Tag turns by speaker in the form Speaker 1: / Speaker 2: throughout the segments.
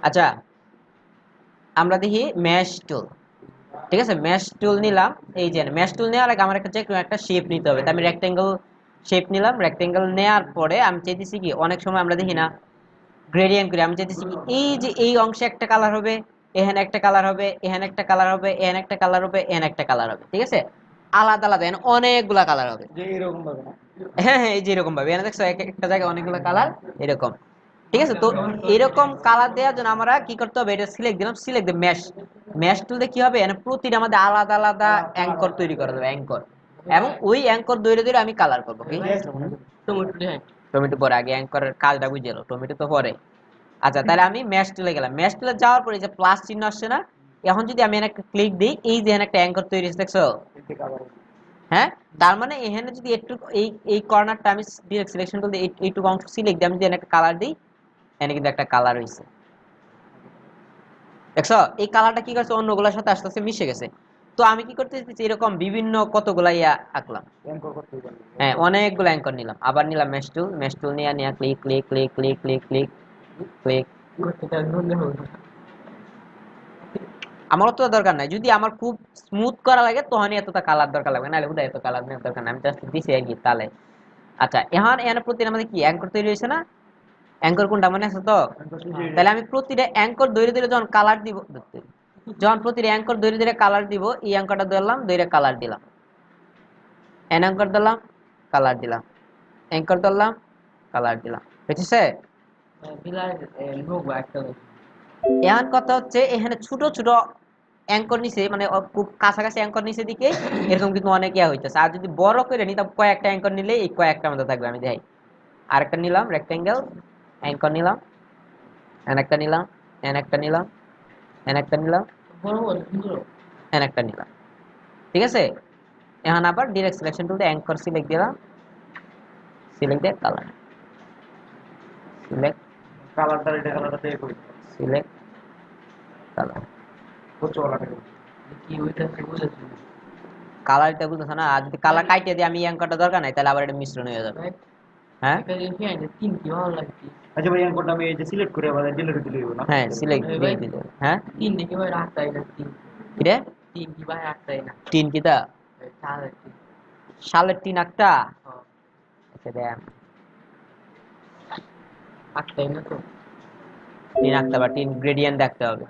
Speaker 1: আচ্ছা, আমরা দেখি ম্যাশ টুল। ঠিক আছে, ম্যাশ টুল নিলাম। এই যে ম্যাশ টুল নেওয়ার আগে আমার কাছে একটা শেপ নিতে হবে। তাই আমি রেক্টেঙ্গেল শেপ নিলাম। রেক্টেঙ্গেল নেওয়ার পরে আমি চাইতেছি কি, অনেক সময় আমরা দেখি না গ্রেডিয়েন্ট করে, আমি চাইতেছি কি এই যে এই অংশে একটা কালার হবে, এখানে একটা কালার হবে, এখানে একটা কালার হবে, এখানে একটা কালার হবে, এখানে একটা কালার হবে। ঠিক আছে, আলাদা আলাদা এখানে অনেকগুলা কালার হবে।
Speaker 2: যে এরকম ভাবে না?
Speaker 1: হ্যাঁ হ্যাঁ, এই যে এরকম ভাবে এখানে দেখছো একটা জায়গায় অনেকগুলো কালার এরকম। ঠিক আছে, তো এরকম কালার দেওয়ার জন্য আমরা কি করতে হবে, এটা সিলেক্ট দিলাম, সিলেক্ট দিয়ে ম্যাশ। ম্যাশ টুলে কি হবে, এখানে প্রতিটা আমাদের আলাদা আলাদা অ্যাঙ্কর তৈরি করা যাবে, অ্যাঙ্কর। এবং ওই অ্যাঙ্কর ধরে ধরে আমি কালার করবো। কি টমেটো পরে, আগে অ্যাঙ্করের কাজটা বুঝে এলো, টমেটো তো পরে। আচ্ছা, তাহলে আমি ম্যাশ টুলে গেলাম। ম্যাশ টুলে যাওয়ার পরে যে প্লাস চিহ্ন আসছে না, এখন যদি আমি একটা ক্লিক দিই, এই যে এখানে একটা অ্যাঙ্কর তৈরি হচ্ছে, দেখছো? হ্যাঁ, তার মানে এখানে যদি একটু এই এই কর্নারটা আমি ডিরেক্ট সিলেকশন করতে, এইটুকু অংশ সিলেক্ট দিয়ে আমি যদি একটা কালার দিই, এখানে কিন্তু একটা কালার হইছে। দেখছো এই কালারটা কি করছে, অন্যগুলোর সাথে আস্তে আস্তে মিশে গেছে। তো আমি কি করতে চাইছি, এরকম বিভিন্ন কতগুলা ইয়া আঁকলাম। হ্যাঁ, অনেকগুলো অ্যাঙ্কর নিলাম, আবার নিলাম ম্যাশ টুল। ম্যাশ টুল নিয়ে নিয়ে click click click click click click click. আমার তো দরকার নাই, যদি আমার খুব স্মুথ করা লাগে তখনই এতটা কালার দরকার লাগবে, নাহলে হুদা এত কালার নেওয়ার দরকার নাই, আমি জাস্ট দিছি আর কি তাহলে। আচ্ছা, এখন এখানে প্রতিদিন আমাদের কি অ্যাঙ্কর তৈরি হয়েছে না? অ্যাঙ্কর কোনটা মনে আছে তো? তাহলে আমি প্রতিটা অ্যাঙ্কর দৈরে দৈরে যখন কালার দিব, যখন প্রতিটা অ্যাঙ্কর দৈরে দৈরে কালার দিব, এই অ্যাঙ্করটা ধরলাম, দৈরে কালার দিলাম, এন অ্যাঙ্কর ধরলাম, কালার দিলাম, অ্যাঙ্কর ধরলাম, কালার দিলাম। বুঝছে? এখন কথা হচ্ছে, এখানে ছোট ছোট অ্যাঙ্কর নিচে, মানে খুব কাছাকাছি অ্যাঙ্কর নিচে দিকে এরকম কিন্তু অনেক ইয়া হইতেছে। আর যদি বড় করে নিতাম, কয়েকটা অ্যাঙ্কর নিলে এই কয়েকটা মধ্যে থাকবে। আমি দেখাই, আরেকটা নিলাম রেক্টেঙ্গেল, অ্যাঙ্কর নিলাম, এন একটা নিলাম, এন একটা নিলাম, এন একটা নিলাম, এন একটা নিলাম। ঠিক আছে, এখন আবার ডিরেক্ট সিলেকশন টুল দিয়ে অ্যাঙ্কর সিলেক্ট দিলাম, সিলেক্ট দিয়ে কালার, সিলেক্ট,
Speaker 2: কালারটা এটা কালারটা দিয়ে করি।
Speaker 1: Select, colour.
Speaker 2: কত লাগে?
Speaker 3: কি হইতাছে বুঝাচ্ছি না।
Speaker 1: কালারটা বুঝতেছ না? আর যদি কালার কাইটে দিয়ে আমি অ্যাঙ্করটা দরকার নাই, তাহলে আবার এটা মিশ্রণ হয়ে যাবে। হ্যাঁ
Speaker 3: একটা জিনিস কি আছে, তিন কি ভালো লাগছে।
Speaker 2: আচ্ছা ভাই, এনকোডটা আমি এই যে সিলেক্ট করে আবার ডিলিট দিলে হইব না?
Speaker 1: হ্যাঁ, সিলেক্ট দিয়ে দিলে। হ্যাঁ,
Speaker 3: তিন দেখি ভাই রাখতাই না, তিন
Speaker 1: কি রে?
Speaker 3: তিন কি ভাই রাখতাই না।
Speaker 1: টিন কিতা?
Speaker 3: তাহলে
Speaker 1: শালের টিন একটা? আচ্ছা দেখ,
Speaker 3: রাখতাই না তো।
Speaker 1: টিন আঁকতে হবে, টিন গ্রেডিয়েন্ট দেখতে হবে।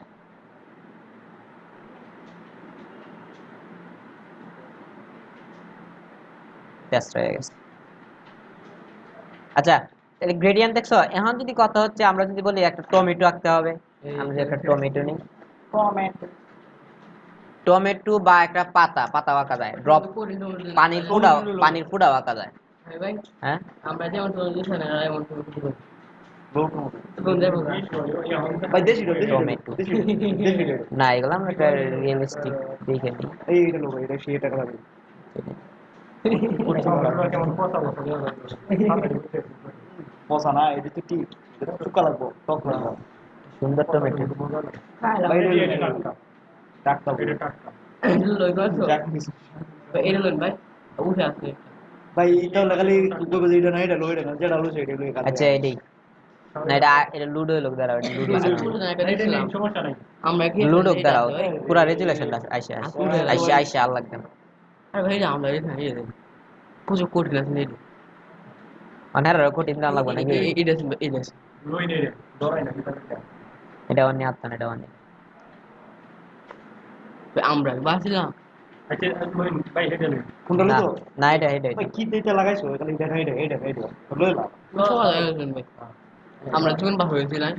Speaker 1: টেস্ট হয়ে গেছে। আচ্ছা, তাহলে গ্রেডিয়েন্ট দেখছো? এখন যদি কথা হচ্ছে, আমরা যদি বলি একটা টমেটো আঁকতে হবে, আমরা যদি একটা টমেটো নিই,
Speaker 2: টমেটো।
Speaker 1: টমেটো বা একটা পাতা, পাতা আঁকা যায়, ড্রপ, পানির ফুটাও, পানির ফুটাও আঁকা যায়।
Speaker 3: ভাই
Speaker 1: হ্যাঁ,
Speaker 3: আমরা যেমন টমেটো না এমন টমেটো করি।
Speaker 2: ভাই দেশি টো, দেশি টো,
Speaker 1: টমেটো
Speaker 2: দেশি টো, দেশি টো।
Speaker 1: না, এগুলো আমরা একটা রিয়েলিস্টিক দেখে নিই।
Speaker 2: এইটা লো ভাই, এটা সেই টাকা লাগবে। পচা না, এটা তো ঠিক, এটা চুকা লাগবো, টক লাগবো।
Speaker 1: সুন্দর টমেটো।
Speaker 2: ভাই এটা টাটকা বলে।
Speaker 3: লই করছো
Speaker 2: যাক মিস।
Speaker 3: এটা লই ভাই উঠে আসছে।
Speaker 2: ভাই তাহলে খালি কইবে যে এটা না, এটা লো, এটা না, যেটা লো সেটা লই খালি।
Speaker 1: আচ্ছা, এটাই না, এটা লুডো লোক দাঁড়াও, এটা লুডো
Speaker 3: সমস্যা নাই আমরা কি
Speaker 1: লুডো দাঁড়াও, পুরা রেজুলেশন আইসা আইসা আইসা আর লাগবে না।
Speaker 3: আরে ভাই আমরা এখানে এই পুজো কঠিন আছে নেই।
Speaker 1: অনেক কঠিন দাম লাগবে নাকি?
Speaker 3: এটা
Speaker 2: লই নে রে, ডরাই না ভিতরে।
Speaker 1: এটা অন্য আত্মা, এটা অন্য।
Speaker 3: আমরা বাসিলাম।
Speaker 2: আচ্ছা লই ভাই, এটা লই। কোনটা লই
Speaker 1: না
Speaker 2: তো?
Speaker 1: না, এটা এটা
Speaker 2: ভাই কি দিতে লাগাইছো? খালি এটা এটা এটা এটা লই লাও।
Speaker 3: সবাই একজন ভাই আমরা যখন বাস হয়েছিলাম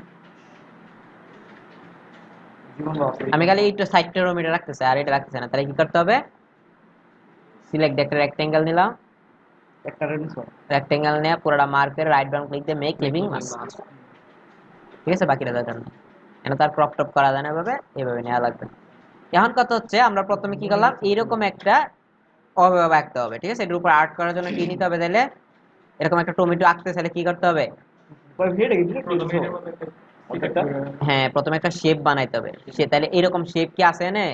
Speaker 2: জীবন বাঁচে।
Speaker 1: আমি খালি একটু সাইডটা রোমিটা রাখতেছি, আর এটা রাখতেছি না। তাহলে কি করতে হবে, সিলেক্ট একটা রেক্টেঙ্গেল নিলাম,
Speaker 2: একটা রেডিস
Speaker 1: রেক্টেঙ্গেল নিয়ে পুরোটা মার্ক করে রাইট বাটন ক্লিক দিয়ে মেক লিভিং মাস্ক। ঠিক আছে, বাকিটা দরকার নেই, কেন তার ক্রপ টপ করা যায় না, এভাবে এভাবে নেওয়া লাগবে। এখন কথা হচ্ছে, আমরা প্রথমে কি করলাম, এইরকম একটা অবয়ব আঁকতে হবে। ঠিক আছে, এটার উপর আর্ট করার জন্য কি নিতে হবে, তাহলে এরকম একটা টমেটো আঁকতে চাইলে কি করতে হবে,
Speaker 2: ভাই ভিড়ে গেছে প্রথমে এটা
Speaker 1: হ্যাঁ প্রথমে একটা শেপ বানাইতে হবে। সে তাহলে এরকম শেপ কি আছে না?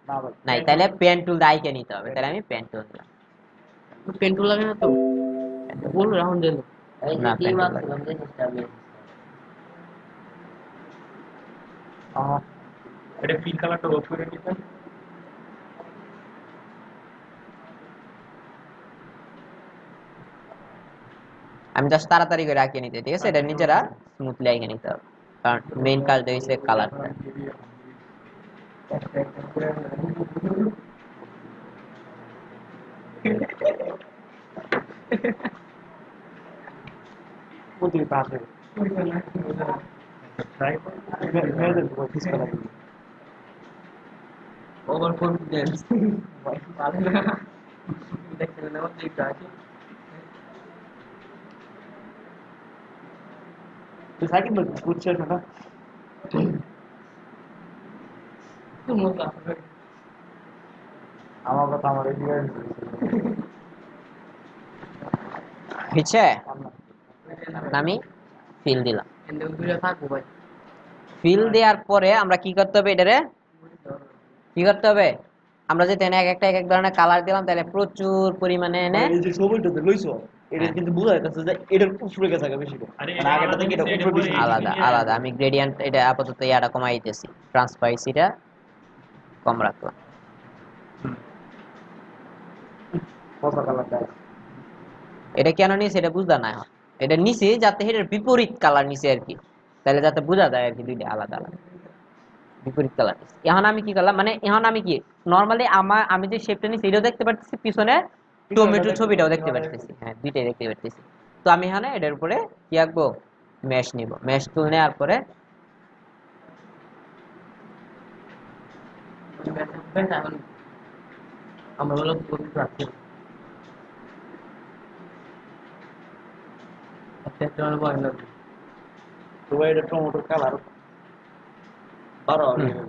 Speaker 2: না ভাই
Speaker 1: নাই, তাহলে পেন টুল দাইকে নিতে হবে। তাহলে আমি পেন টুল দিলাম।
Speaker 3: পেন্টুল লাগে না তো বল রাউন্ড দিল
Speaker 1: না, পেন টুল
Speaker 2: এটা পিঙ্ক কালারটা অফ করে দিতেন।
Speaker 1: আমি জাস্ট তাড়াতাড়ি করে আঁকিয়ে নিতে, ঠিক আছে? এটা নিজেরা স্মুথলি আঁকিয়ে নিতে হবে, কারণ মেইন কাজটা হচ্ছে কালারটা।
Speaker 2: প্রতি পাশে মেয়েদের পিস কালার
Speaker 3: ওভার কনফিডেন্স পারে না দেখছেন না আমার দিকটা আছে
Speaker 2: তো সাকিব বুঝছে না
Speaker 3: তো মজা
Speaker 2: আমার কথা আমার এদিকে
Speaker 1: হচ্ছে আমি ফিল দিলাম।
Speaker 3: এন্ড দুইটা থাকবো ভাই
Speaker 1: ফিল দেওয়ার পরে আমরা কি করতে হবে? এটারে কি করতে হবে? আমরা যে তেনে এক এক ধরনের কালার দিলাম, তাহলে প্রচুর পরিমাণে এনে
Speaker 2: এই যে ছবিটাতে লইছো এটা কিন্তু বোঝা যাচ্ছে যে এটার উপরে গেছে বেশি মানে আগেরটা থেকে এটা উপরে বেশি
Speaker 1: আলাদা আলাদা। আমি গ্রেডিয়েন্ট এটা আপাতত ইয়াটা কমাই দিতেছি, ট্রান্সপারেন্সিটা কম রাখলাম।
Speaker 2: কত কালারটা
Speaker 1: এটা কেন নিছি এটা বুঝলা না এখন? এটা নিছি যাতে এটার বিপরীত কালার নিছি আর কি, তাহলে যাতে বোঝা যায় আর কি দুইটা আলাদা আলাদা বিপরীত কালার। এখন আমি কি করলাম, মানে এখন আমি কি নরমালি আমি যে শেপটা নিছি এটাও দেখতে পাচ্ছি, পিছনে টমেটো ছবিটাও দেখতে পাচ্ছি, হ্যাঁ দুইটাই দেখতে পাচ্ছি। তো আমি এখানে এটার উপরে কি আঁকবো? মেশ নিব। মেশ টুল নেওয়ার পরে
Speaker 3: আমরা হলো করতে যাচ্ছি একটা বয় না
Speaker 2: তো এটা টমেটো কালার বারো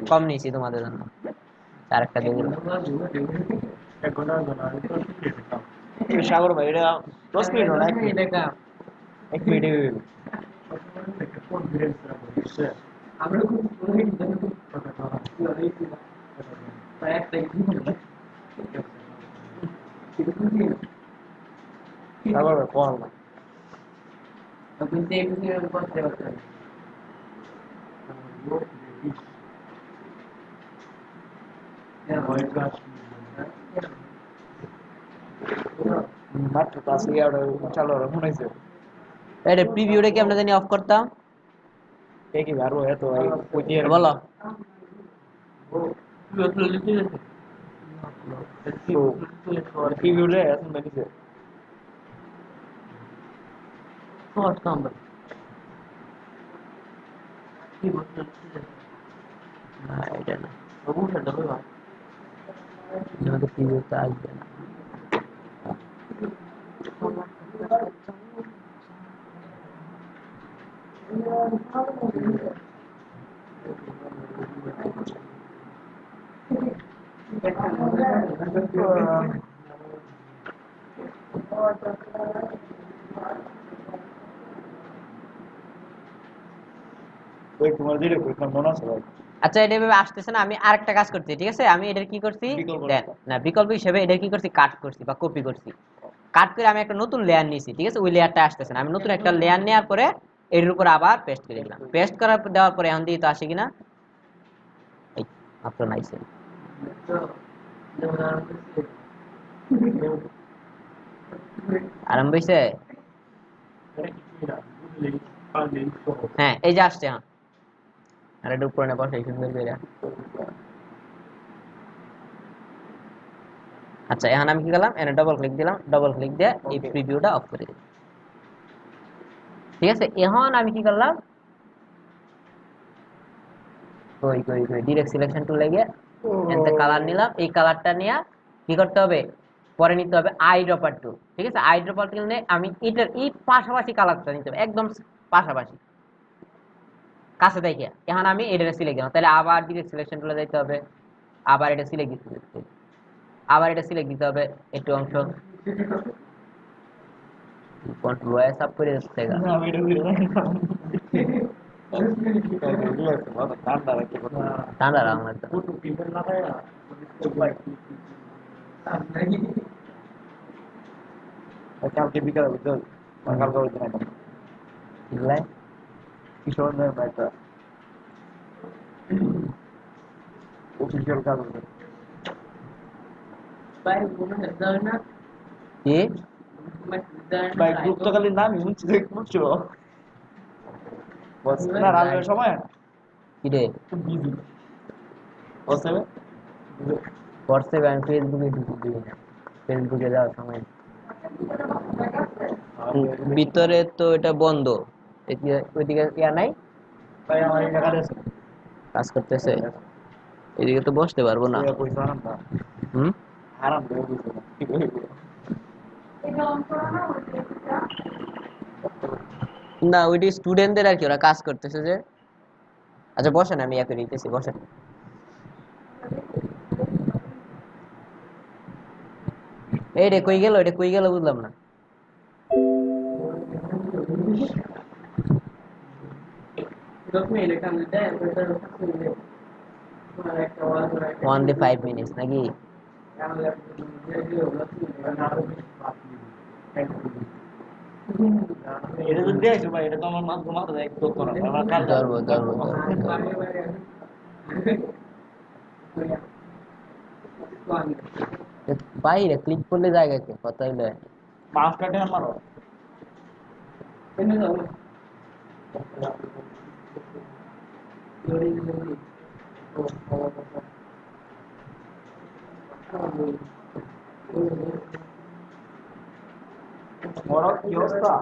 Speaker 1: কম নিয়েছি তোমাদের জন্য, আরেকটা দিয়ে দিলাম।
Speaker 2: এক ঘন্টা সাগর ভাই এটা 10 মিনিট না 1 মিনিট
Speaker 3: টাকা
Speaker 2: 1 মিনিট
Speaker 3: আমরা খুব
Speaker 2: সাগর ভাই কোন না মাত্র পাঁচ ইয়ার চালু হয়েছে
Speaker 1: এটা প্রিভিউটা কি আমরা জানি অফ করতাম?
Speaker 2: কি আরো এত
Speaker 1: বলো
Speaker 2: টিভিউলে এখন দেখিছে
Speaker 1: না এটা না, আমাদের প্রিভিউটা আসবে না।
Speaker 2: ওই তোমার দিলে মনে আছে ভাই
Speaker 1: আচ্ছা এটা এভাবে আসতেছে না, আমি আরেকটা কাজ করছি, ঠিক আছে? আমি এটার কি করছি দেন না, বিকল্প হিসেবে এটার কি করছি, কাট করছি বা কপি করছি। কাট করে আমি একটা নতুন লেয়ার নিয়েছি, ঠিক আছে? ওই লেয়ারটা আসতেছে না, আমি নতুন একটা লেয়ার নেওয়ার পরে এর উপর আবার পেস্ট করে দিলাম। পেস্ট করার পর দেওয়ার পরে এখন দিয়ে তো আসে কিনা, এই মাত্র নাইছে। আরম্ভ হইছে, হ্যাঁ এই যে আসছে। হ্যাঁ আর এটা উপরে না বসাই সুন্দর করে। আচ্ছা এখন আমি কি করলাম, এখানে ডবল ক্লিক দিলাম, ডবল ক্লিক দিয়ে এই প্রিভিউটা অফ করে দিলাম, ঠিক আছে? এখন আমি কি করলাম, কই কই কই ডাইরেক্ট সিলেকশন টুলে গিয়ে এতে কালার নিলাম। এই কালারটা নিয়ে কি করতে হবে, পরে নিতে হবে আই ড্রপার টুল, ঠিক আছে? আই ড্রপার টুল নিয়ে আমি এটার এই পাশাপাশি কালারটা নিতে হবে, একদম পাশাপাশি কাছে দেখে। এখন আমি এটা সিলেক্ট দিলাম, তাহলে আবার ডাইরেক্ট সিলেকশন টুলে যেতে হবে, আবার এটা সিলেক্ট দিতে হবে, আবার এটা সিলেক্ট দিতে হবে একটু অংশ, কন্ট্রোল ওয়াই সাব করে দিতে হবে।
Speaker 2: না আমি এটা বুঝি না ঠান্ডা রাখতে কথা
Speaker 1: ঠান্ডা রাখলাম তো,
Speaker 2: পুরো পিপল লাগায় কালকে বিকালে বুঝতে কালকে হইতে না
Speaker 1: বুঝলাই?
Speaker 2: কিশোর একটা অফিসিয়াল কাজ হবে
Speaker 3: ভাই মনে হয় যাবে না
Speaker 1: কি
Speaker 2: ভাই গ্রুপ তো খালি নাম শুনছি দেখছো বস না রাজের সময়
Speaker 1: কি রে
Speaker 2: বিজি বস হবে
Speaker 1: হোয়াটসঅ্যাপে আমি ফেসবুকে ঢুকি দিই না ফেসবুকে যাওয়ার সময় ভিতরে তো এটা বন্ধ ওইদিকে ইয়া নাই
Speaker 2: ভাই আমার এই জায়গাটা আছে
Speaker 1: কাজ করতেছে এদিকে তো বসতে পারবো না
Speaker 2: পয়সা হারাম না
Speaker 1: হুম
Speaker 2: হারাম দেবো বুঝতে না কি করে
Speaker 1: না ওইটি স্টুডেন্টদের আর কি ওরা কাজ করতেছে যে আচ্ছা বসেন আমি ইয়া করে দিতেছি বসেন এই রে কই গেল এটা কই গেল বুঝলাম না only 5 minutes নাকি
Speaker 2: এটা যদি দেখছো ভাই এটা তো আমার মাথা একটু করা আমার কাজ
Speaker 1: ধরবো বাইরে ক্লিক করলে জায়গা কে কথা হইলো
Speaker 2: মাছ কাটে আমারও বড় কি অবস্থা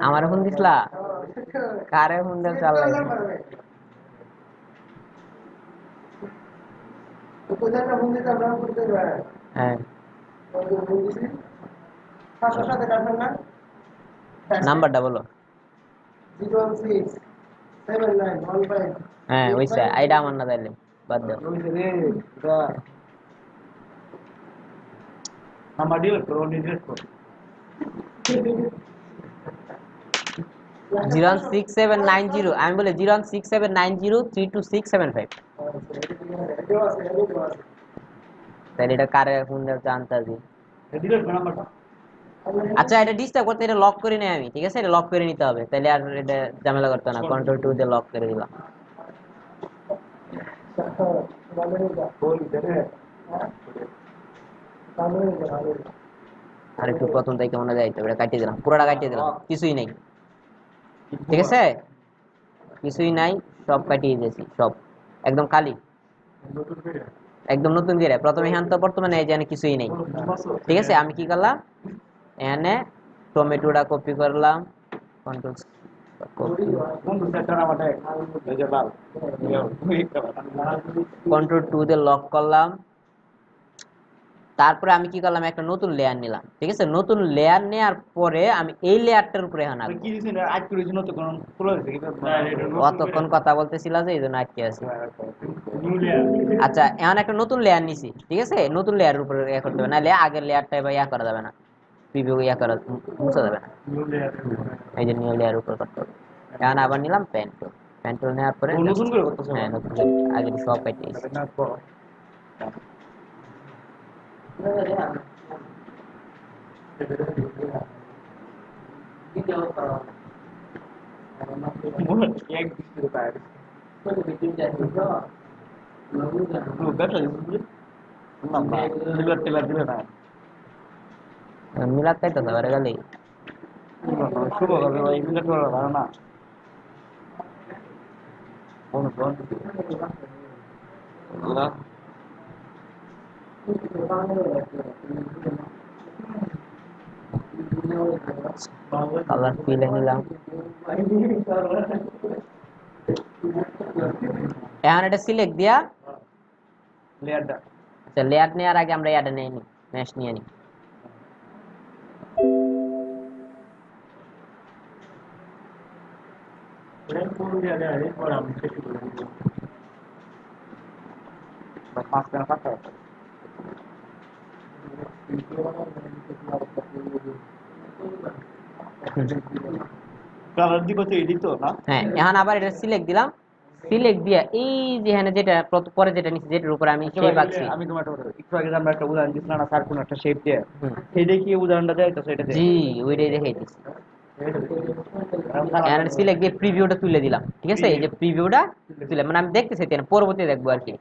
Speaker 1: আমার ফোন দিছলা কারে ফোন দেন চালাই হ্যাঁ নাম্বারটা বলো হ্যাঁ ওইসা আইডা আমার না তাইলে বাদ দাও
Speaker 2: নাম্বার ডিলিট করো ডিলিট করো
Speaker 1: 01670 আমি বলি 01679032675 তাহলে এটা কারে ফোন দেন জানতাছি
Speaker 2: ডিলিট করো নাম্বারটা
Speaker 1: আচ্ছা এটা ডিস্টার্ব করতে এটা লক করে নেই আমি ঠিক আছে এটা লক করে নিতে হবে তাহলে আর এটা ঝামেলা করতে না কন্ট্রোল 2 দিয়ে লক করে দিলাম আর একটু প্রথম থেকে মনে যাইতো এটা কাটিয়ে দিলাম পুরোটা কাটিয়ে দিলাম কিছুই নাই ঠিক আছে কিছুই নাই সব কাটিয়ে দিয়েছি সব একদম খালি একদম নতুন করে প্রথমে এখান তো বর্তমানে এই জানি কিছুই নেই ঠিক আছে আমি কি করলাম এখানে টমেটোটা কপি করলাম কন্ট্রোল কন্ট্রোল 2 দিয়ে লক করলাম তারপরে আমি কি করলাম একটা নতুন লেয়ার নিলাম ঠিক আছে নতুন লেয়ার নেওয়ার পরে আমি এই লেয়ারটার উপরে এখন আঁকবো
Speaker 2: কি দিছেন আজ করে জন্য তো কোন খোলা হইছে কি
Speaker 1: অতক্ষণ কথা বলতেছিল যে এই জন্য আটকে আছি আচ্ছা এখন একটা নতুন লেয়ার নিছি ঠিক আছে নতুন লেয়ারের উপরে ইয়া করতে হবে নাহলে আগের লেয়ারটাই বা ইয়া করা যাবে না প্রিভিউ ইয়া করা মুছা যাবে না এই যে নিউ লেয়ার উপর করতে হবে এখন আবার নিলাম প্যান্ট নেওয়ার পরে
Speaker 2: নতুন করে করতেছ
Speaker 1: হ্যাঁ নতুন করে আগে সব কেটে দিয়েছি
Speaker 2: এক দিতে পারে ব্যবসা না ডিলার টেলার দিলে না
Speaker 1: মিলাতে তো ধরে গেলি
Speaker 2: শুভ হবে ভাই ডিলার টেলার ভালো না
Speaker 1: কালার ফিলে নিলাম এখন এটা সিলেক্ট দিয়া
Speaker 2: লেয়ারটা
Speaker 1: আচ্ছা লেয়ার নেওয়ার আগে আমরা এটা নিয়ে নিই মেশ নিয়ে নিই
Speaker 2: মাঝখানে ফাঁকা কালার দিব তো এডি তো না
Speaker 1: হ্যাঁ এখন আবার এটা সিলেক্ট দিলাম সিলেক্ট দিয়া এই যে এখানে যেটা পরে যেটা নিচে যেটার উপরে আমি
Speaker 2: আচ্ছা
Speaker 1: শেপ
Speaker 2: ভাই,
Speaker 1: আঁকছি।
Speaker 2: আমি তোমার একটা কথা বলি। একটু আগে যে আমরা একটা উদাহরণ দিছিলাম না, স্যার কোন একটা শেপ দিয়ে,
Speaker 1: হুম,
Speaker 2: সেইটা কি উদাহরণটা দেখাইতেছো এটা দিয়ে?
Speaker 1: জি ওইটাই দেখাইতেছি।
Speaker 2: এখন কালার
Speaker 1: এখানে সিলেক্ট দিয়ে প্রিভিউটা তুলে দিলাম, ঠিক আছে, এই যে প্রিভিউটা তুলে মানে আমি দেখতেছি পরবর্তী দেখবো আর কি।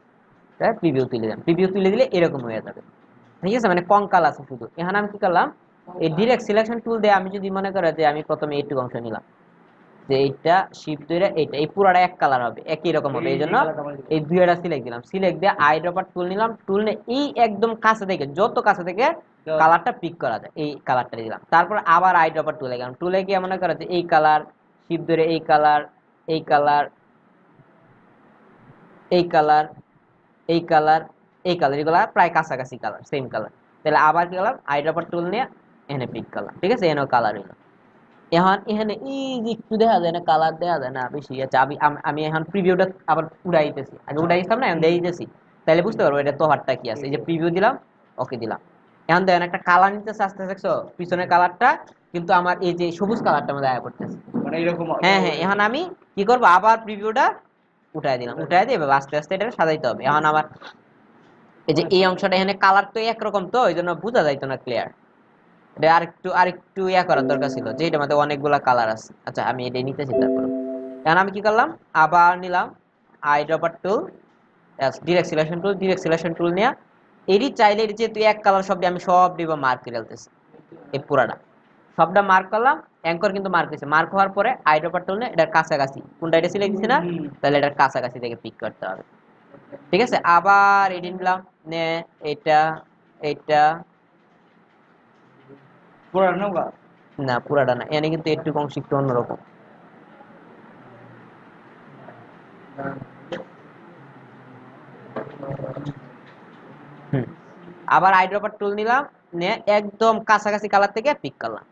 Speaker 1: প্রিভিউ তুলে দিলাম, প্রিভিউ তুলে দিলে এরকম হয়ে যাবে, ঠিক আছে, মানে কঙ্কাল আছে শুধু। এখানে আমি কি করলাম, এই ডিরেক্ট সিলেকশন টুল দিয়ে আমি যদি মনে করে যে আমি প্রথমে এইটুকু অংশ নিলাম, যে এইটা শিপ ধরে এইটা এই পুরাটা এক কালার হবে, একই রকম হবে, এই জন্য এই দুইটা সিলেক্ট দিলাম, সিলেক্ট দিয়ে আই ড্রপার টুল নিলাম, টুল নিয়ে এই একদম কাছে থেকে যত কাছে থেকে কালারটা পিক করা যায় এই কালারটা দিলাম। তারপর আবার আই ড্রপার টুলে গেলাম, টুলে গিয়ে মনে করে যে এই কালার শিপ ধরে এই কালার, এই কালার, এই কালার, এই কালার, এই কালার, এগুলা প্রায় কাছাকাছি কালার, সেম কালার। তাহলে আবার কি করলাম, আই ড্রপার টুল নিয়ে এখানে পিক করলাম, ঠিক আছে, এখানেও কালার হইলো। এখন এখানে এই যে একটু দেখা যায় না, কালার দেখা যায় না বেশি আছে। আমি এখন প্রিভিউটা আবার উড়াইতেছি, আগে উড়াইতাম না, এখন দেখাইতেছি, তাহলে বুঝতে পারবো এটা তফাৎটা কি আছে। এই যে প্রিভিউ দিলাম, ওকে দিলাম, এখন দেখেন একটা কালার নিতেছে আস্তে আস্তে, দেখছো পিছনের কালারটা কিন্তু আমার এই যে সবুজ কালারটা মধ্যে দেখা করতেছে।
Speaker 2: মানে এরকম
Speaker 1: হ্যাঁ হ্যাঁ, এখন আমি কি করবো, আবার প্রিভিউটা উঠাই দিলাম, উঠাই দিয়ে এভাবে আস্তে আস্তে এটা সাজাইতে হবে। এখন আমার এই যে এই অংশটা এখানে কালার তো একরকম, তো এই জন্য বোঝা যাইতো না ক্লিয়ার, এটা আরেকটু ইয়া করার দরকার ছিল, যে এটার মধ্যে অনেকগুলা কালার আছে। আচ্ছা আমি এটা নিতেছি, তারপর এখন আমি কি করলাম, আবার নিলাম I dropper tool, direct selection tool নিয়ে এরই চাইলে এর যেহেতু এক কালার সব দিয়ে আমি সব দিব মার্ক করে ফেলতেছি, এই পুরাটা সবটা মার্ক করলাম, অ্যাঙ্কর কিন্তু মার্ক দিয়েছে, মার্ক হওয়ার পরে আই ড্রপার টুল নিয়ে এটার কাছাকাছি কোনটা এটা সিলেক্ট দিছি না, তাহলে এটার কাছাকাছি থেকে পিক করতে হবে, ঠিক আছে। আবার এটি নিলাম, নে এটা এটা
Speaker 2: পুরা নৌকা।
Speaker 1: না পুরাটা না, এখানে কিন্তু একটু অংশ একটু অন্যরকম। হুম, আবার আই ড্রপার টুল নিলাম, নিয়ে একদম কাছাকাছি কালার থেকে পিক করলাম,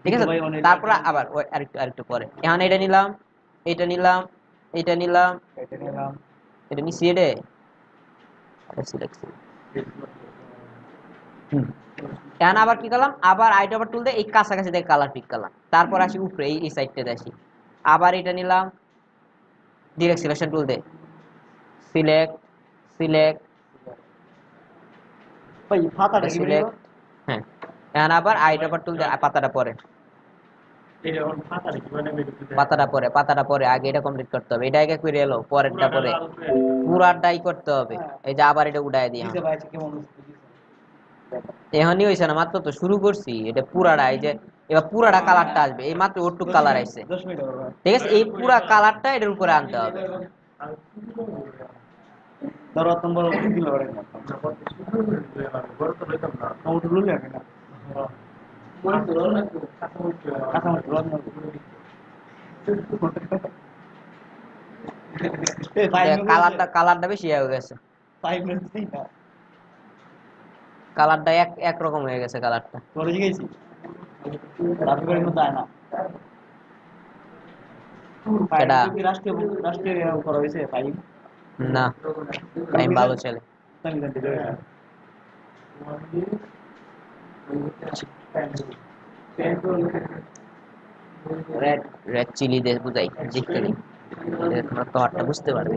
Speaker 1: ঠিক আছে।
Speaker 2: ভাই অনেক
Speaker 1: তারপরে আবার ওই আরেকটু আরেকটু পরে এখন এটা নিলাম, এটা নিলাম, এটা নিলাম,
Speaker 2: এটা নিলাম।
Speaker 1: এটা নিছি, এটা সিলেক্ট। এখন আবার কি করলাম, আবার আই ড্রপার টুল দিয়ে এই কাছাকাছি থেকে কালার পিক করলাম, তারপর আসি উপরে এই সাইডটাতে আসি, আবার এটা নিলাম, ডিরেক্ট সিলেকশন টুল দিয়ে সিলেক্ট, সিলেক্ট,
Speaker 2: ভাই পাতাটা কি বেরিয়ে?
Speaker 1: সিলেক্ট, হ্যাঁ। এখন আবার আই ড্রপার টুল দিয়ে পাতাটা পরে, পাতাটা পরে আগে এটা কমপ্লিট করতে হবে, এটা আগে করে এলো পরেরটা পরে পুরাটাই করতে হবে। এই যে আবার এটা উঠাই দিই,
Speaker 2: দিছে ভাই কেমন দিছে?
Speaker 1: এখনই হয়েছে না, মাত্র তো শুরু করছি, এটা পুরাটা এই যে এবার পুরাটা কালারটা আসবে, এই মাত্র ওটুক কালার আইছে,
Speaker 2: 10 মিনিট হবে ভাই।
Speaker 1: ঠিক আছে, এই পুরা কালারটা এটার উপরে আনতে হবে।
Speaker 2: ধরো তোমার দিল ওরে না। ওটা লুলে না। কাঁচা মরিচ রোল না। এই 5 মিনিট
Speaker 1: কালারটা বেশি হয়ে গেছে,
Speaker 2: 5 মিনিট দিই না।
Speaker 1: কালারটা একরকম হয়ে গেছে কালারটা।
Speaker 2: তোরে জিগাইছি। রাত করে মতো আয় না।
Speaker 1: কেডা?
Speaker 2: রাষ্ট্রীয় রাষ্ট্রীয় করা হয়েছে ফাইল।
Speaker 1: না টাইম ভালো চলে।
Speaker 2: সংবিধান দিলে
Speaker 1: রেড রেড চিলি দিয়ে বুঝাই দেখতে দিই, তোমরা তো আটটা বুঝতে পারবে।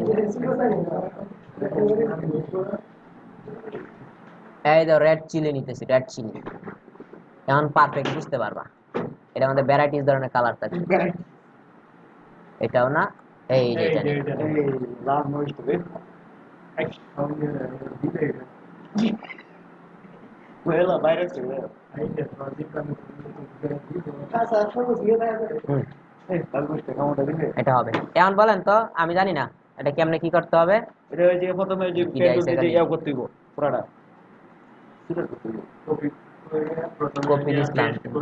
Speaker 1: এই দাও রেড চিলি নিতেছি, রেড চিলি এখন পারফেক্ট বুঝতে পারবা, এটা আমাদের ভ্যারাইটিস ধরনের কালার থাকে। এটাও না, এই যে এটা নেই।
Speaker 2: এই লাল মরিচ তো বেশ ওয়েলা বাইরে ছিল কাঁচা সবুজ দিয়ে দেয়
Speaker 1: হুম,
Speaker 2: এই লাল মরিচটা কেমনটা দিলে
Speaker 1: এটা হবে। এখন বলেন তো, আমি জানি না এটা কেমনে কি করতে হবে।
Speaker 2: এটা ওই যে প্রথমে যে
Speaker 1: কি
Speaker 2: পেট্রোল
Speaker 1: দিয়েছে
Speaker 2: দিয়ে
Speaker 1: খালি
Speaker 2: ইয়া করতে দিব পুরাটা সেটা করতে দিব
Speaker 1: কপি দিছিলাম, কিন্তু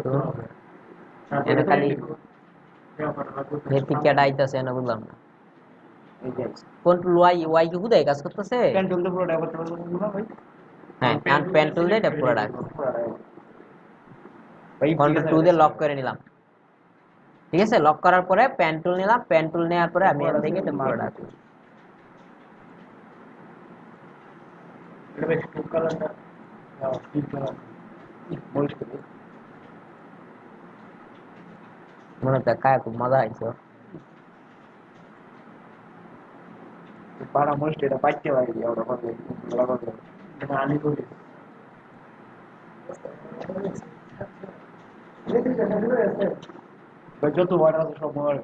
Speaker 1: এটা খালি ভেতিকাটা আইতাছে না, বুঝলাম না।
Speaker 2: এই যে
Speaker 1: কন্ট্রোল ওয়াই, ওয়াই কি হুদাই কাজ করতেছে?
Speaker 2: পেট্রোল দিয়ে পুরোটা করতে পারবো না ভাই
Speaker 1: হ্যাঁ, এখন পেন টুল দিয়ে এটা পুরোটা
Speaker 2: পুরাটা ভাই
Speaker 1: কন্ট্রোল টু দিয়ে লক করে নিলাম, ঠিক আছে। লক করার পরে পেন টুল নিলাম, পেন টুল নেওয়ার পরে আমি এখান থেকে এটা পুরোটা
Speaker 2: এটা বেশ খুব কালারটা ঠিক কালার মরিচ করতে
Speaker 1: মনে হচ্ছে কায় খুব মজা হয়েছে।
Speaker 2: para most এটা পাইতে লাগে ওরা করে ওরা করে আলি করে যত বড় আছে সব বড়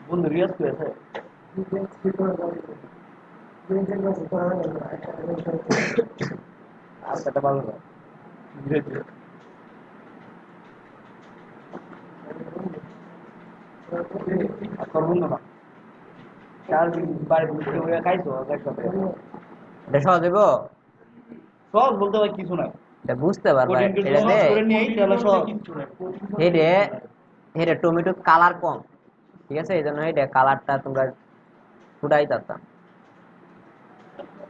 Speaker 2: বন্ধু রিয়াজ করে আছে আর সেটা ভালো না আর বন্ধু না চার দিন বাড়ি বুঝতে হয়ে খাইছো একসাথে
Speaker 1: এটা সহজ দেব
Speaker 2: সব বলতে হয় কিছু নাই
Speaker 1: এটা বুঝতে পারবা
Speaker 2: কোডিং
Speaker 1: এটাতে
Speaker 2: করে নিয়ে তাহলে সব
Speaker 1: হেডে হেডে টমেটো কালার কম ঠিক আছে এই জন্য এটা কালারটা তোমরা ফুটাই তাতাম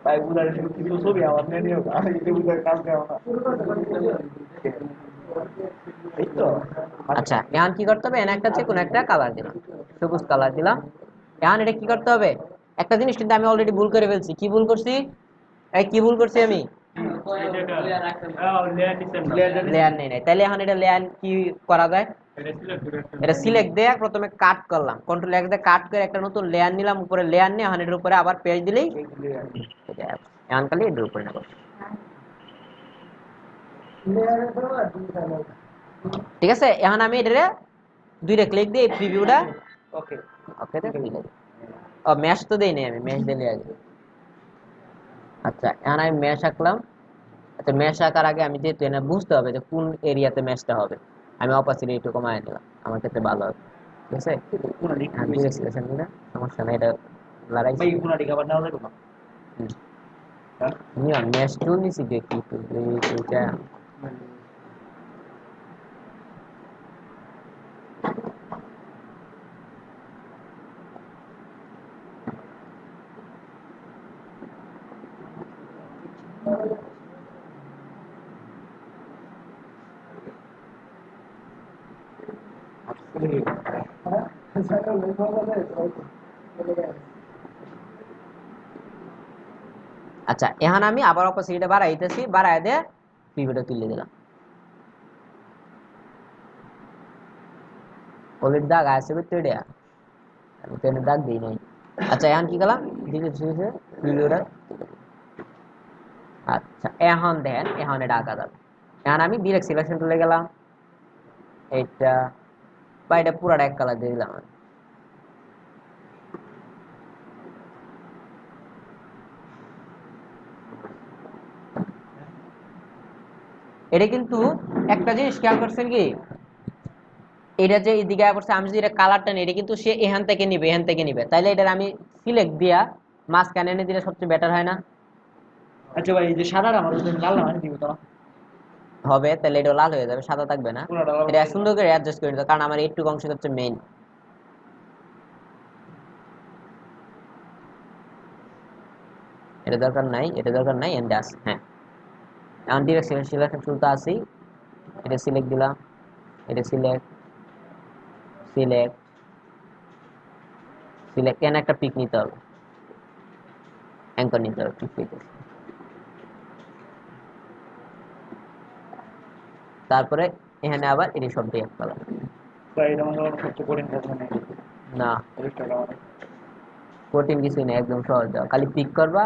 Speaker 2: তাই বুঝার কিছু ছবি আমার নিয়ে নিও আমি এটা বুঝার কাজ দেওয়া না এই তো
Speaker 1: আচ্ছা এখন কি করতে হবে এখানে একটা যে কোনো একটা কালার দিলাম সবুজ কালার দিলাম এখন এটা কি করতে হবে একটা জিনিস কিন্তু আমি অলরেডি ভুল করে ফেলছি কি ভুল করছি এই কি ভুল করছি আমি লেয়ার নেই নাই তাহলে এখন এটা লেয়ার কি করা যায় এটা সিলেক্ট দিয়ে প্রথমে কাট করলাম কন্ট্রোল এক্স দিয়ে কাট করে একটা নতুন লেয়ার নিলাম উপরে লেয়ার নিয়ে এখন এটার উপরে আবার পেজ দিলেই এটা এখন খালি এটার উপরে নেব ঠিক আছে এখন আমি এটারে দুইটা ক্লিক দিয়ে প্রিভিউটা
Speaker 2: ওকে
Speaker 1: ওকে তে ক্লিক দিই ও ম্যাশ তো দেই নাই আমি ম্যাশ দিলে আগে আচ্ছা এখন আমি ম্যাশ আঁকলাম আচ্ছা ম্যাশ আঁকার আগে আমি যেহেতু এটা বুঝতে হবে যে কোন এরিয়াতে ম্যাশটা হবে আমি অপাসিটি একটু কমায় নিলাম আমার ক্ষেত্রে ভালো হবে ঠিক আছে আমি সিলেকশন নিলাম সমস্যা নাই এটা লড়াই
Speaker 2: ভাই কোনাটি খাবার নেওয়া যাবে না হ্যাঁ
Speaker 1: নিয়ে ম্যাশ টুল নিছি দেখি এটা আচ্ছা এখন আমি আবার অপাসিটিটা বাড়াইতেছি বাড়াই দিয়ে প্রিভিউটা তুলে দিলাম অলরেডি দাগ আছে বুঝতে এটা আমি তো দাগ দিই নাই আচ্ছা এখন কি করলাম দিকে প্রিভিউটা আচ্ছা এখন দেখেন এখন এটা আঁকা যাবে এখন আমি ডিরেক্ট সিলেকশন টুলে গেলাম এইটা বা এটা পুরাটা এক কালার দিয়ে দিলাম এটা কিন্তু একটা জিনিস খেয়াল করছেন কি এটা যে এদিকে করছে আমি যদি এটা কালারটা নিই এটা কিন্তু সে এখান থেকে নিবে তাইলে এটা আমি সিলেক্ট দিয়া মাঝখানে এনে দিলে সবচেয়ে বেটার হয় না
Speaker 2: আচ্ছা ভাই এই যে সাদাটা আমার লাল না দিব তো
Speaker 1: হবে তাহলে এটা লাল হয়ে যাবে সাদা থাকবে না এটা সুন্দর করে অ্যাডজাস্ট করে দিতে কারণ আমার এইটুকু অংশ হচ্ছে মেইন এটা দরকার নাই এন্ড আস হ্যাঁ এখন ডিরেক্ট সিলেকশন টুলটা আসি এটা সিলেক্ট দিলাম এটা সিলেক্ট কেন একটা পিক নিতে হবে অ্যাঙ্কর নিতে হবে পিক তারপরে এখানে আবার এটি সব দিয়ে ফেলা
Speaker 2: ভাই এটা আমার সবচেয়ে কঠিন কাজ মানে
Speaker 1: না
Speaker 2: এটা
Speaker 1: কঠিন কিছু নেই একদম সহজ দাও খালি পিক করবা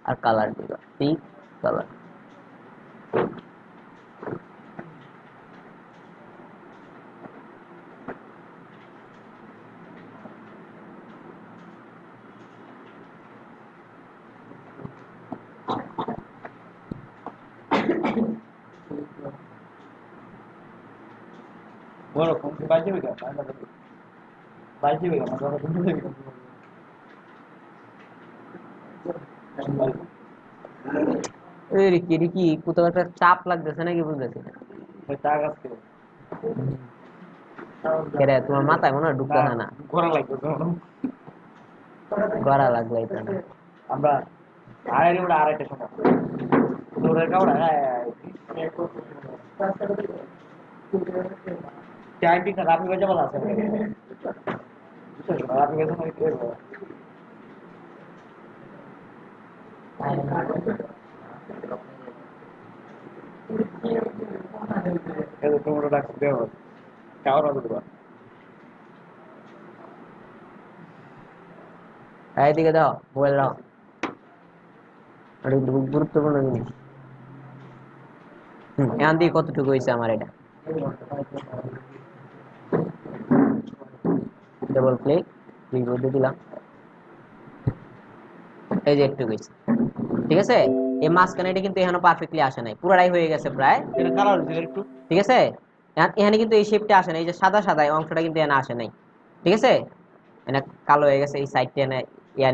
Speaker 1: আর কালার দিবা পিক কালার
Speaker 2: বড় কোন বাইরে যাবে কেন বাইরে যাবে কেন বড় কোন যাবে
Speaker 1: এই কি কোথাও একটা চাপ লাগতেছে নাকি বুঝতেছি না
Speaker 2: ভাই টাকা আছে
Speaker 1: কেরে তোমার মাথায় মনে হয় ঢুকতেছে না
Speaker 2: ঘোরা লাগবে
Speaker 1: গড়া লাগলো এটা না
Speaker 2: আমরা আড়াই ওটা আড়াইটা সময় দৌড়ের কাপড় টাইমিং না রাপি বাজে বলা আছে রাপি বাজে মানে কি হবে এটা তোমরা ডাকছ দেও কাওরা দেবা
Speaker 1: এইদিকে দাও, মোবাইল দাও। এটা কিন্তু খুব গুরুত্বপূর্ণ জিনিস। এখান দিয়ে কতটুকু হয়েছে আমার এটা? ডাবল ক্লিক, প্রিভিউ দিয়ে দিলাম, এই যে একটু হয়েছে। ঠিক আছে, এই মাঝখানে এটা কিন্তু এখানে পারফেক্টলি আসে নাই, পুরোটাই হয়ে গেছে প্রায়।
Speaker 2: এটা কালার হইছে একটু।
Speaker 1: ঠিক আছে, এখানে কিন্তু এই শেপটা আসে না, এই যে সাদা সাদা এই অংশটা কিন্তু এখানে আসে নাই। ঠিক আছে, এখানে কালো হয়ে গেছে, এই সাইডটা এখানে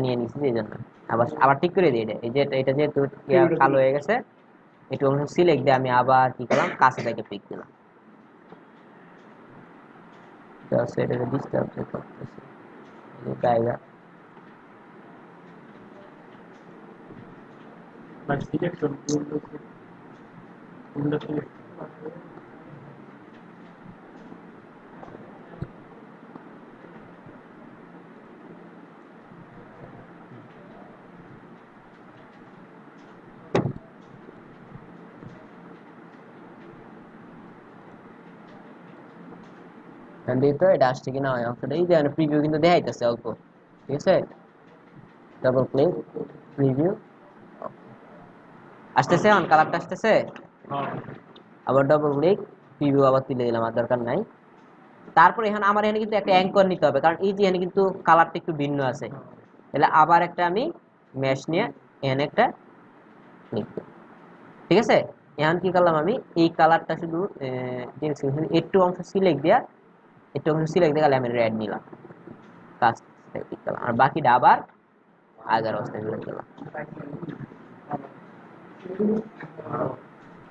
Speaker 1: নিয়ে নিছি এই জন্য। আবার আবার ঠিক করে দিই এটা, এই যে এটা যেহেতু কালো হয়ে গেছে, একটু অংশ সিলেক্ট দিয়ে আমি আবার কি করলাম, কাছে থেকে পিক দিলাম। এটাকে ডিস্টার্ব করতেছে এই জায়গা। তো এটা আসছে কিনা ওই অংশটা, এই যে প্রিভিউ কিন্তু দেখাইতেছে অল্প। ঠিক আছে, ডাবল ক্লিক, প্রিভিউ আসতেছে, অন কালারটা আসতেছে। আবার ডাবল ক্লিক, প্রিভিউ আবার তুলে দিলাম, আর দরকার নাই। তারপর এখানে আমার এখানে কিন্তু একটা অ্যাঙ্কর নিতে হবে, কারণ এই যে এখানে কিন্তু কালারটা একটু ভিন্ন আছে। তাহলে আবার একটা আমি ম্যাশ নিয়ে এখানে একটা ক্লিক দিই। ঠিক আছে, এখন কি করলাম, আমি এই কালারটা শুধু একটু অংশ সিলেক্ট দিয়া, একটু অংশ সিলেক্ট দিয়ে আমি রেড নিলাম, কাজ ক্লিক করলাম, আর বাকিটা আবার আগের অবস্থায় ফেরত দিলাম।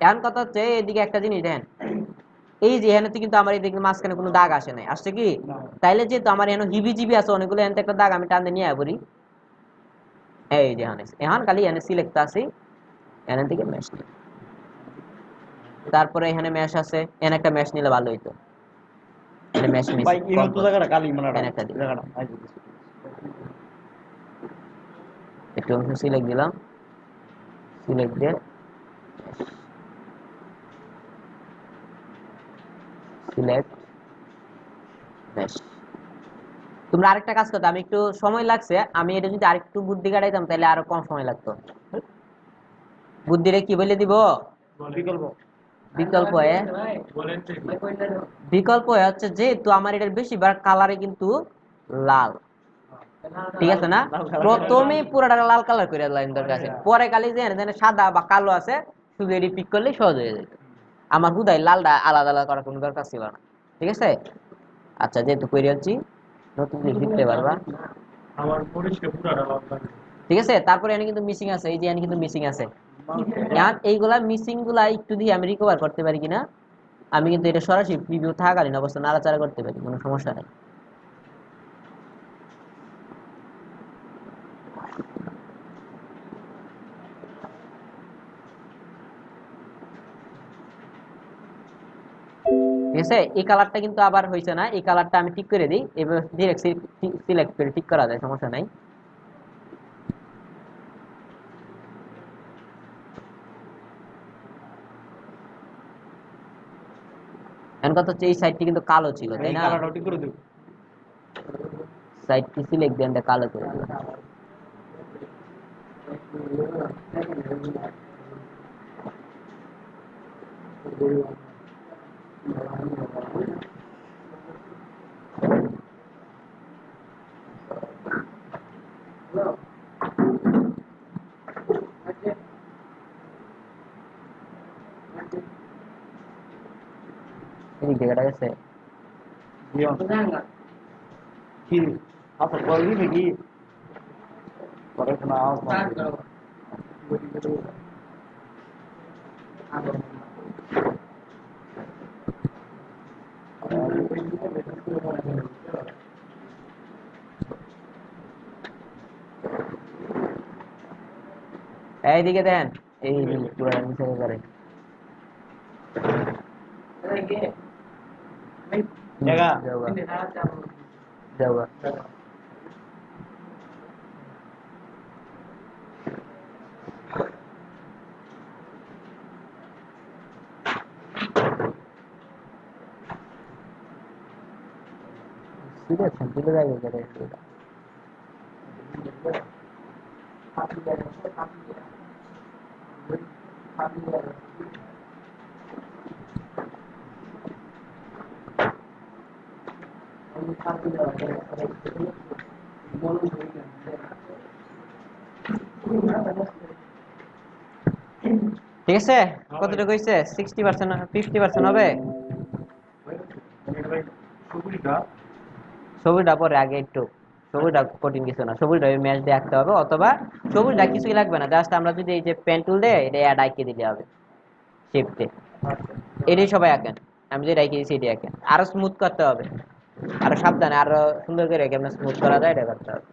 Speaker 1: এখন কথা হচ্ছে এদিকে একটা জিনিস দেখেন, এই যে এখানে কিন্তু আমার এদিকে মাঝখানে কোনো দাগ আসে নাই, আসছে কি? তাইলে যেহেতু আমার এখানে হিবি জিবি আছে অনেকগুলো, এখানে একটা দাগ আমি টানতে নিয়ে পড়ি, এই যে এখানে এখন খালি এখানে সিলেক্ট আছে, এখান থেকে ম্যাশ নিই। তারপরে এখানে ম্যাশ আছে, এখানে একটা ম্যাশ নিলে ভালো হইতো, এখানে ম্যাশ মিস
Speaker 2: ভাই এই
Speaker 1: কম
Speaker 2: তো জায়গাটা কালি মানে
Speaker 1: এখানে একটা দিই,
Speaker 2: জায়গাটা
Speaker 1: একটু অংশ সিলেক্ট দিলাম, সিলেক্ট দিয়ে সিলেক্ট ম্যাশ। তোমরা আরেকটা কাজ করতে, আমি একটু সময় লাগছে, আমি এটা যদি আরেকটু বুদ্ধি কাটাইতাম তাহলে আরো কম সময় লাগতো। বুদ্ধিরে কি বলে দিব?
Speaker 2: বিকল্প।
Speaker 1: বিকল্প বিকল্প হচ্ছে যেহেতু আমার এটার বেশিরভাগ কালারে কিন্তু লাল, ঠিক আছে না? প্রথমে পুরোটা লাল কালার করে লাইন দরকার আছে, পরে কালি যে সাদা বা কালো আছে শুধু এটি পিক করলেই সহজ হয়ে যেত। আমার হুদাই লালটা আলাদা আলাদা করার কোনো দরকার ছিল না। ঠিক আছে, আচ্ছা যেহেতু করে যাচ্ছি নতুন জিনিস শিখতে পারবা। ঠিক আছে, তারপরে এখানে কিন্তু মিসিং আছে, এই যে এখানে কিন্তু মিসিং আছে। এইগুলা মিসিং গুলা একটু দিয়ে আমি রিকভার করতে পারি কিনা, আমি কিন্তু এটা সরাসরি প্রিভিউ থাকাকালীন অবস্থা নাড়াচাড়া করতে পারি, কোনো সমস্যা নেই। ঠিক আছে, এই কালারটা কিন্তু আবার হয়েছে না, এই কালারটা আমি ঠিক করে দিই, এবার ডিরেক্ট সিলেক্ট করে ঠিক করা যায়, সমস্যা নাই। এখন কথা হচ্ছে এই সাইডটি কিন্তু কালো ছিল, তাই না?
Speaker 2: কালারটা ঠিক করে দেব।
Speaker 1: সাইডটি সিলেক্ট দিয়ে আমরা কালো করে দিলাম। এই জায়গাটা গেছে
Speaker 2: কি আচ্ছা বলবি নাকি পরে শোনা আওয়াজ
Speaker 1: এইদিকে দেন, এই পুরো নিচে করে
Speaker 2: জায়গা
Speaker 1: যাওয়া। সিরিয়াস দিলে যাবে করে ঠিক আছে, কতটুকু হইছে? 60% 50% হবে। সবুজটা পরে আগে একটু, সবুজটা কঠিন কিছু না, সবুজটা ম্যাচ দিয়ে আঁকতে হবে, অথবা সবুজটা কিছুই লাগবে না, জাস্ট আমরা যদি এই যে পেন টুল দিয়ে এটা অ্যাড আঁকিয়ে দিলে হবে শেপতে। এটাই সবাই আঁকেন, আমি যে আঁকিয়ে দিচ্ছি এটাই আঁকেন। আরো স্মুথ করতে হবে, আরো সাবধানে, আরো সুন্দর করে কেমন স্মুথ করা যায় এটা করতে হবে।